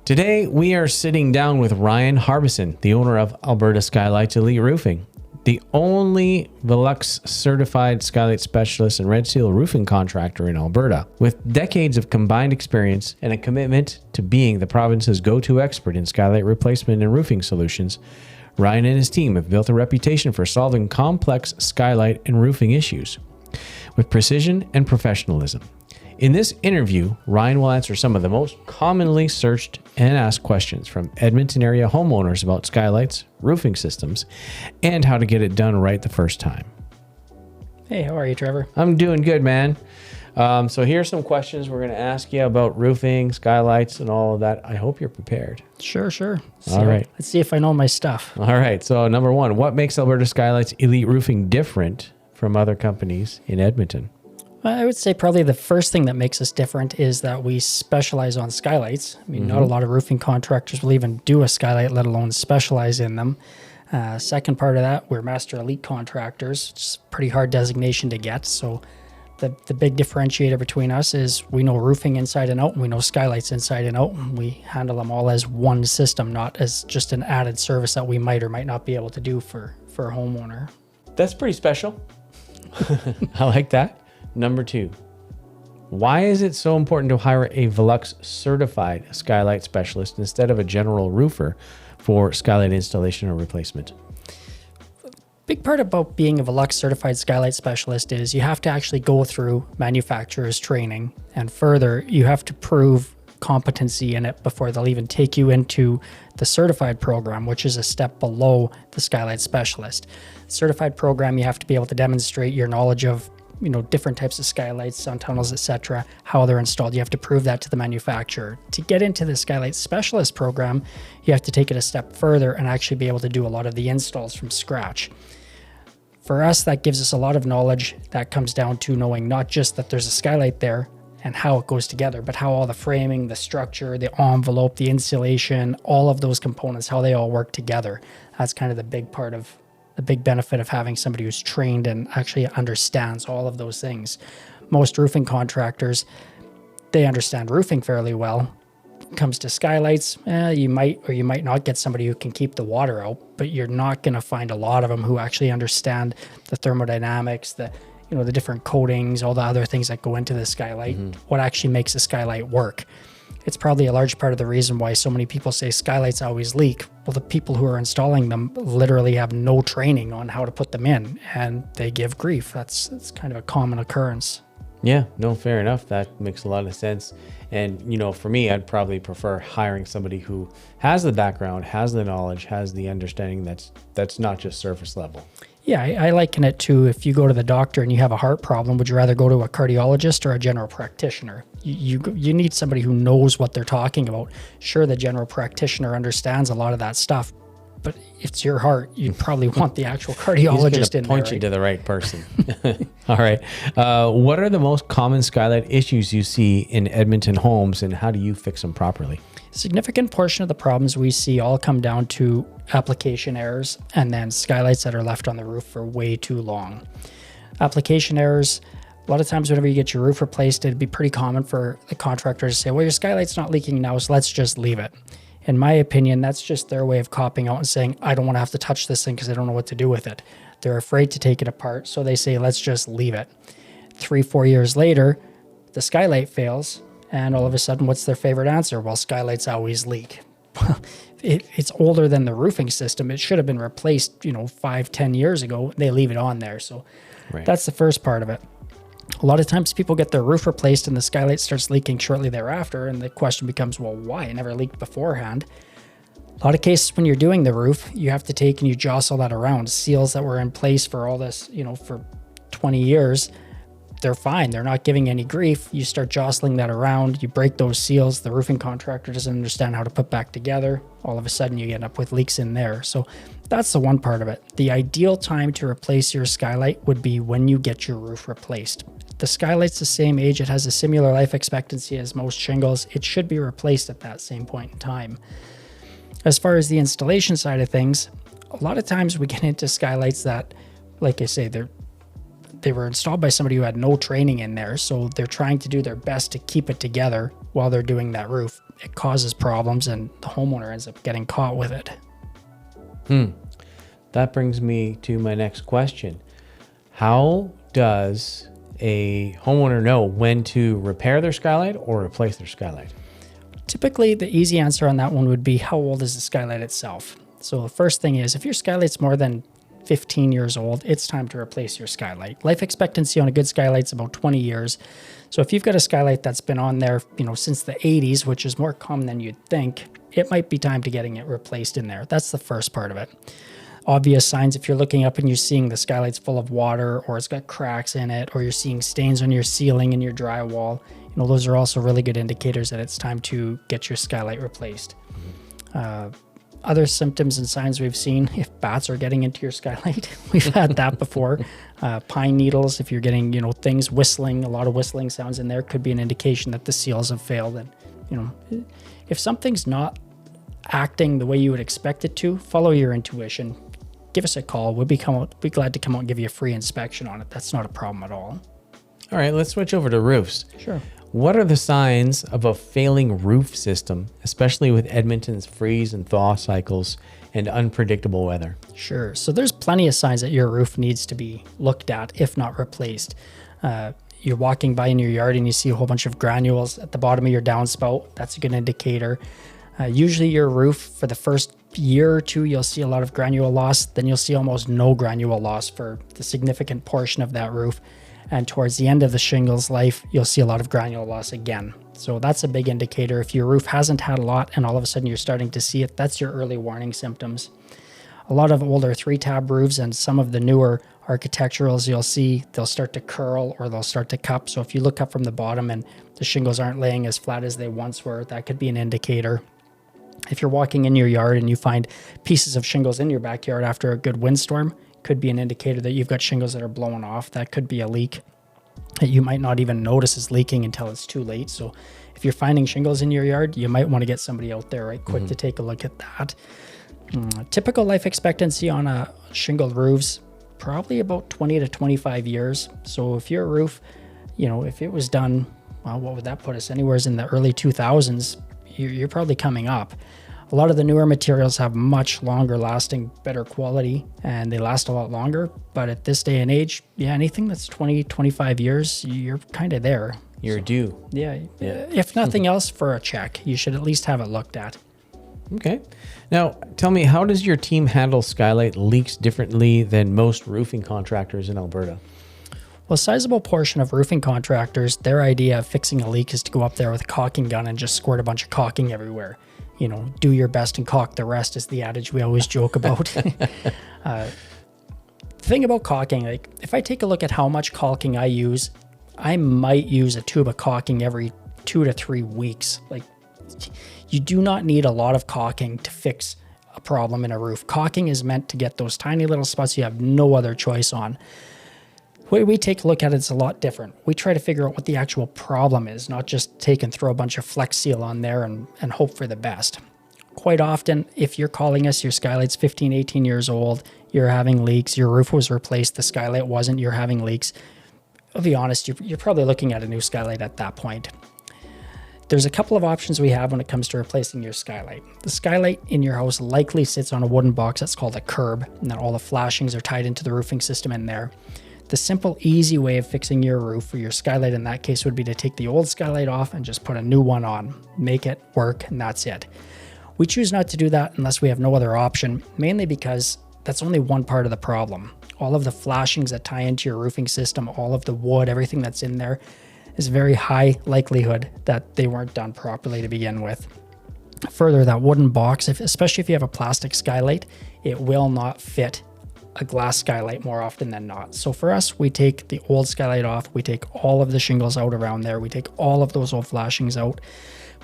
Today, we are sitting down with Ryan Harbison, the owner of Alberta Skylights Elite Roofing, the only Velux certified skylight specialist and red seal roofing contractor in Alberta. With decades of combined experience and a commitment to being the province's go-to expert in skylight replacement and roofing solutions, Ryan and his team have built a reputation for solving complex skylight and roofing issues with precision and professionalism. In this interview, Ryan will answer some of the most commonly searched and asked questions from Edmonton area homeowners about skylights, roofing systems, and how to get it done right the first time. Hey, how are you, Trevor? I'm doing good, man. So here's some questions we're going to ask you about roofing, skylights, and all of that. I hope you're prepared. Sure. All right. Let's see if I know my stuff. All right. So number one, what makes Alberta Skylights Elite Roofing different from other companies in Edmonton? I would say probably the first thing that makes us different is that we specialize on skylights. I mean, not a lot of roofing contractors will even do a skylight, let alone specialize in them. Second part of that, we're master elite contractors. It's a pretty hard designation to get. So the big differentiator between us is we know roofing inside and out, and we know skylights inside and out. We handle them all as one system, not as just an added service that we might or might not be able to do for a homeowner. That's pretty special. I like that. Number two, why is it so important to hire a Velux certified skylight specialist instead of a general roofer for skylight installation or replacement? Big part about being a Velux certified skylight specialist is you have to actually go through manufacturer's training, and further, you have to prove competency in it before they'll even take you into the certified program, which is a step below the skylight specialist. Certified program, you have to be able to demonstrate your knowledge of different types of skylights, sun tunnels, etc., how they're installed. You have to prove that to the manufacturer. To get into the skylight specialist program, you have to take it a step further and actually be able to do a lot of the installs from scratch. For us, that gives us a lot of knowledge that comes down to knowing not just that there's a skylight there and how it goes together, but how all the framing, the structure, the envelope, the insulation, all of those components, how they all work together. That's kind of the big benefit of having somebody who's trained and actually understands all of those things. Most roofing contractors, they understand roofing fairly well. When it comes to skylights, you might or you might not get somebody who can keep the water out, but you're not going to find a lot of them who actually understand the thermodynamics, the different coatings, all the other things that go into the skylight, what actually makes a skylight work. It's probably a large part of the reason why so many people say skylights always leak. Well, the people who are installing them literally have no training on how to put them in, and they give grief. That's kind of a common occurrence. Yeah, no, fair enough. That makes a lot of sense. And, for me, I'd probably prefer hiring somebody who has the background, has the knowledge, has the understanding that's not just surface level. Yeah, I liken it to if you go to the doctor and you have a heart problem, would you rather go to a cardiologist or a general practitioner? You need somebody who knows what they're talking about. Sure, the general practitioner understands a lot of that stuff, but if it's your heart, you'd probably want the actual cardiologist in there. Point you to the right person. All right. What are the most common skylight issues you see in Edmonton homes, and how do you fix them properly? A significant portion of the problems we see all come down to application errors and then skylights that are left on the roof for way too long. Application errors, a lot of times whenever you get your roof replaced, it'd be pretty common for the contractor to say, well, your skylight's not leaking now, so let's just leave it. In my opinion, that's just their way of copping out and saying, I don't want to have to touch this thing because I don't know what to do with it. They're afraid to take it apart, so they say, let's just leave it. 3-4 years later, the skylight fails, and all of a sudden, what's their favorite answer? Well, skylights always leak. It's older than the roofing system. It should have been replaced, 5-10 years ago. They leave it on there. So That's the first part of it. A lot of times people get their roof replaced and the skylight starts leaking shortly thereafter. And the question becomes, well, why? It never leaked beforehand. A lot of cases when you're doing the roof, you have to take and you jostle that around. Seals that were in place for all this, for 20 years, they're fine. They're not giving any grief. You start jostling that around, you break those seals. The roofing contractor doesn't understand how to put back together. All of a sudden you end up with leaks in there. So that's the one part of it. The ideal time to replace your skylight would be when you get your roof replaced. The skylight's the same age. It has a similar life expectancy as most shingles. It should be replaced at that same point in time. As far as the installation side of things, a lot of times we get into skylights that, like I say, they were installed by somebody who had no training in there, so they're trying to do their best to keep it together, while they're doing that roof, it causes problems and the homeowner ends up getting caught with it. That brings me to my next question. How does a homeowner know when to repair their skylight or replace their skylight? Typically, the easy answer on that one would be how old is the skylight itself? So the first thing is, if your skylight's more than 15 years old, it's time to replace your skylight. Life expectancy on a good skylight's about 20 years. So if you've got a skylight that's been on there, since the 80s, which is more common than you'd think, it might be time to getting it replaced in there. That's the first part of it. Obvious signs, if you're looking up and you're seeing the skylight's full of water, or it's got cracks in it, or you're seeing stains on your ceiling and your drywall, those are also really good indicators that it's time to get your skylight replaced. Other symptoms and signs we've seen, if bats are getting into your skylight, we've had that before. Pine needles, if you're getting, things whistling, a lot of whistling sounds in there, could be an indication that the seals have failed. And, if something's not acting the way you would expect it to, follow your intuition. Give us a call. We'll be glad to come out and give you a free inspection on it. That's not a problem at all. All right, let's switch over to roofs. Sure. What are the signs of a failing roof system, especially with Edmonton's freeze and thaw cycles and unpredictable weather? Sure. So there's plenty of signs that your roof needs to be looked at, if not replaced. You're walking by in your yard and you see a whole bunch of granules at the bottom of your downspout. That's a good indicator. Usually your roof, for the first year or two, you'll see a lot of granule loss. Then you'll see almost no granule loss for the significant portion of that roof. And towards the end of the shingle's life, you'll see a lot of granule loss again. So that's a big indicator. If your roof hasn't had a lot and all of a sudden you're starting to see it, that's your early warning symptoms. A lot of older 3-tab roofs and some of the newer architecturals, you'll see they'll start to curl or they'll start to cup. So if you look up from the bottom and the shingles aren't laying as flat as they once were, that could be an indicator. If you're walking in your yard and you find pieces of shingles in your backyard after a good windstorm, could be an indicator that you've got shingles that are blowing off. That could be a leak that you might not even notice is leaking until it's too late. So if you're finding shingles in your yard, you might want to get somebody out there right quick to take a look at that. Typical life expectancy on a shingled roofs, probably about 20 to 25 years. So if your roof, if it was done, well, what would that put us? Anywhere in the early 2000s, you're probably coming up. A lot of the newer materials have much longer lasting, better quality, and they last a lot longer. But at this day and age, anything that's 20, 25 years, you're kind of there. You're due. Yeah. If nothing else, for a check, you should at least have it looked at. Okay. Now, tell me, how does your team handle skylight leaks differently than most roofing contractors in Alberta? Well, a sizable portion of roofing contractors, their idea of fixing a leak is to go up there with a caulking gun and just squirt a bunch of caulking everywhere. Do your best and caulk the rest is the adage we always joke about. The thing about caulking, like if I take a look at how much caulking I use, I might use a tube of caulking every 2 to 3 weeks. Like, you do not need a lot of caulking to fix a problem in a roof. Caulking is meant to get those tiny little spots you have no other choice on. The way we take a look at it's a lot different. We try to figure out what the actual problem is, not just take and throw a bunch of Flex Seal on there and hope for the best. Quite often, if you're calling us, your skylight's 15, 18 years old, you're having leaks, your roof was replaced, the skylight wasn't, you're having leaks, I'll be honest, you're probably looking at a new skylight at that point. There's a couple of options we have when it comes to replacing your skylight. The skylight in your house likely sits on a wooden box that's called a curb, and then all the flashings are tied into the roofing system in there. The simple, easy way of fixing your roof, or your skylight in that case, would be to take the old skylight off and just put a new one on. Make it work, and that's it. We choose not to do that unless we have no other option, mainly because that's only one part of the problem. All of the flashings that tie into your roofing system, all of the wood, everything that's in there, is very high likelihood that they weren't done properly to begin with. Further, that wooden box, especially if you have a plastic skylight, it will not fit a glass skylight more often than not. So for us, we take the old skylight off, we take all of the shingles out around there, we take all of those old flashings out,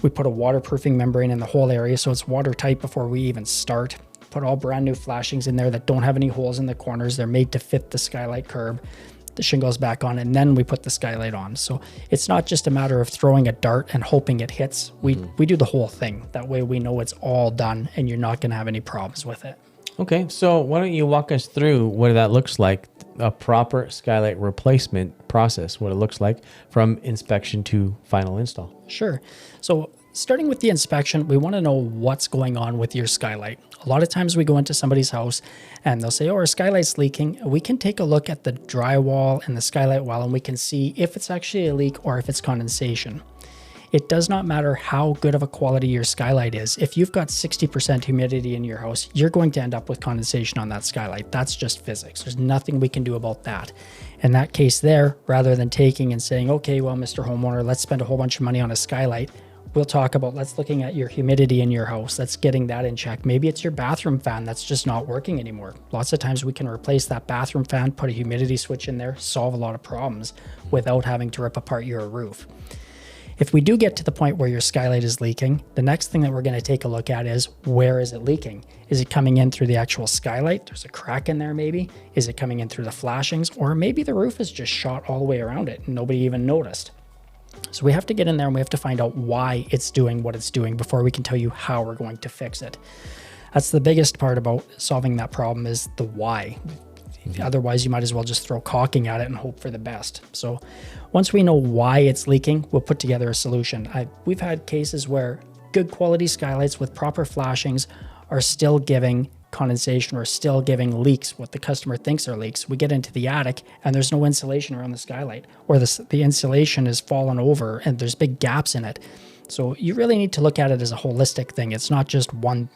we put a waterproofing membrane in the whole area so it's watertight before we even start. Put all brand new flashings in there that don't have any holes in the corners. They're made to fit the skylight curb, the shingles back on, and then we put the skylight on. So it's not just a matter of throwing a dart and hoping it hits. We do the whole thing. That way we know it's all done and you're not going to have any problems with it. Okay, so why don't you walk us through what that looks like a proper skylight replacement process, what it looks like from inspection to final install? Sure. So starting with the inspection, we want to know what's going on with your skylight. A lot of times we go into somebody's house and they'll say, oh, our skylight's leaking. We can take a look at the drywall and the skylight wall and we can see if it's actually a leak or if it's condensation. It does not matter how good of a quality your skylight is. If you've got 60% humidity in your house, you're going to end up with condensation on that skylight. That's just physics. There's nothing we can do about that. In that case there, rather than taking and saying, okay, well, Mr. Homeowner, let's spend a whole bunch of money on a skylight, we'll talk about, let's looking at your humidity in your house. Let's getting that in check. Maybe it's your bathroom fan that's just not working anymore. Lots of times we can replace that bathroom fan, put a humidity switch in there, solve a lot of problems without having to rip apart your roof. If we do get to the point where your skylight is leaking, the next thing that we're going to take a look at is, where is it leaking? Is it coming in through the actual skylight? There's a crack in there maybe. Is it coming in through the flashings? Or maybe the roof is just shot all the way around it and nobody even noticed. So we have to get in there and we have to find out why it's doing what it's doing before we can tell you how we're going to fix it. That's the biggest part about solving that problem, is the why. Otherwise, you might as well just throw caulking at it and hope for the best. So once we know why it's leaking, we'll put together a solution. We've had cases where good quality skylights with proper flashings are still giving condensation or still giving leaks, what the customer thinks are leaks. We get into the attic and there's no insulation around the skylight, or the insulation is fallen over and there's big gaps in it. So you really need to look at it as a holistic thing. It's not just one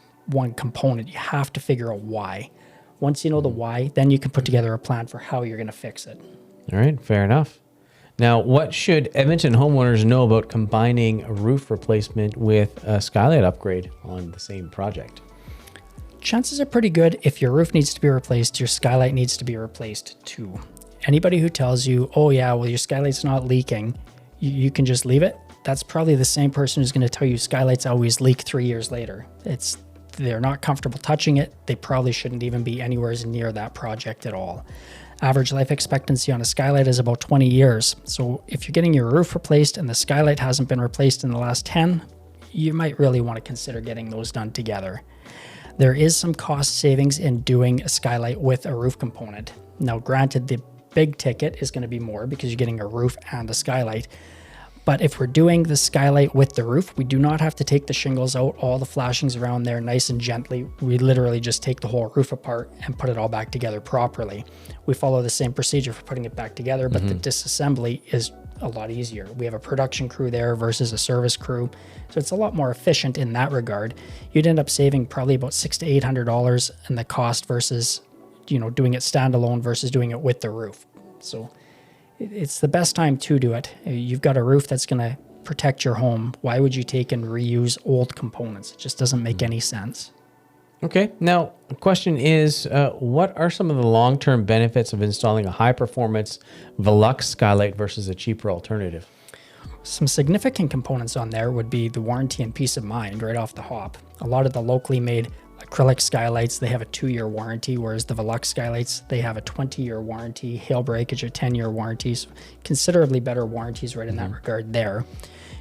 component. You have to figure out why. Once you know the why, then you can put together a plan for how you're going to fix it. All right, fair enough. Now, what should Edmonton homeowners know about combining a roof replacement with a skylight upgrade on the same project? Chances are pretty good if your roof needs to be replaced, your skylight needs to be replaced too. Anybody who tells you, oh yeah, well, your skylight's not leaking, you can just leave it, that's probably the same person who's going to tell you skylights always leak 3 years later. They're not comfortable touching it. They probably shouldn't even be anywhere near that project at all. Average life expectancy on a skylight is about 20 years. So if you're getting your roof replaced and the skylight hasn't been replaced in the last 10, you might really want to consider getting those done together. There is some cost savings in doing a skylight with a roof component. Now, granted, the big ticket is going to be more because you're getting a roof and a skylight. But if we're doing the skylight with the roof, we do not have to take the shingles out, all the flashings around there nice and gently. We literally just take the whole roof apart and put it all back together properly. We follow the same procedure for putting it back together, but the disassembly is a lot easier. We have a production crew there versus a service crew. So it's a lot more efficient in that regard. You'd end up saving probably about $600 to $800 in the cost versus, doing it standalone versus doing it with the roof. So it's the best time to do it. You've got a roof that's going to protect your home. Why would you take and reuse old components? It just doesn't make any sense. Okay. Now, the question is, what are some of the long-term benefits of installing a high-performance Velux skylight versus a cheaper alternative? Some significant components on there would be the warranty and peace of mind right off the hop. A lot of the locally made acrylic skylights, they have a 2-year warranty, whereas the Velux skylights, they have a 20-year warranty, hail breakage, a 10-year warranties, considerably better warranties right in that regard there.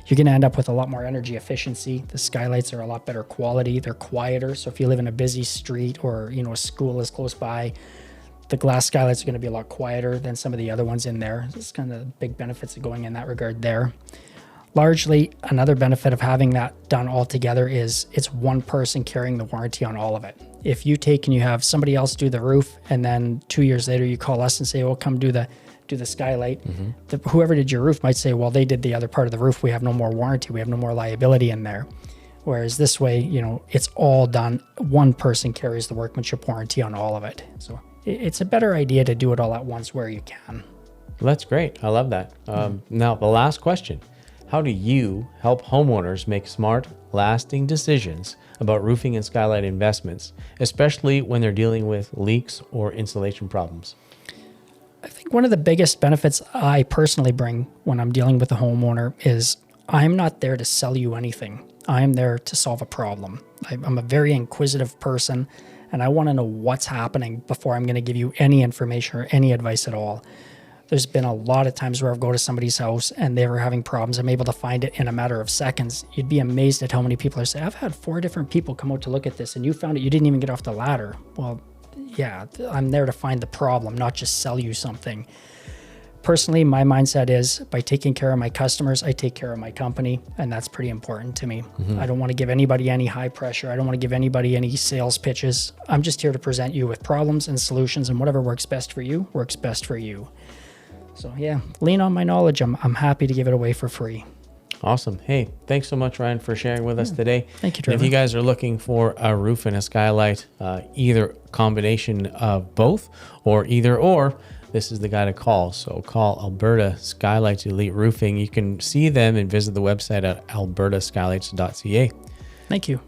You're going to end up with a lot more energy efficiency. The skylights are a lot better quality. They're quieter. So if you live in a busy street or, a school is close by, the glass skylights are going to be a lot quieter than some of the other ones in there. It's kind of the big benefits of going in that regard there. Largely, another benefit of having that done all together is it's one person carrying the warranty on all of it. If you take and you have somebody else do the roof and then 2 years later you call us and say, oh, come do the skylight, whoever did your roof might say, well, they did the other part of the roof. We have no more warranty. We have no more liability in there. Whereas this way, it's all done. One person carries the workmanship warranty on all of it. So it's a better idea to do it all at once where you can. Well, that's great. I love that. Now, the last question. How do you help homeowners make smart, lasting decisions about roofing and skylight investments, especially when they're dealing with leaks or insulation problems? I think one of the biggest benefits I personally bring when I'm dealing with a homeowner is I'm not there to sell you anything. I'm there to solve a problem. I'm a very inquisitive person, and I want to know what's happening before I'm going to give you any information or any advice at all. There's been a lot of times where I've go to somebody's house and they were having problems. I'm able to find it in a matter of seconds. You'd be amazed at how many people are saying, I've had 4 different people come out to look at this and you found it. You didn't even get off the ladder. Well, I'm there to find the problem, not just sell you something. Personally, my mindset is by taking care of my customers, I take care of my company, and that's pretty important to me. I don't want to give anybody any high pressure. I don't want to give anybody any sales pitches. I'm just here to present you with problems and solutions, and whatever works best for you, works best for you. So yeah, lean on my knowledge. I'm happy to give it away for free. Awesome. Hey, thanks so much, Ryan, for sharing with us today. Thank you, And Trevor. if you guys are looking for a roof and a skylight, either combination of both or either or, this is the guy to call. So call Alberta Skylights Elite Roofing. You can see them and visit the website at albertaskylights.ca. Thank you.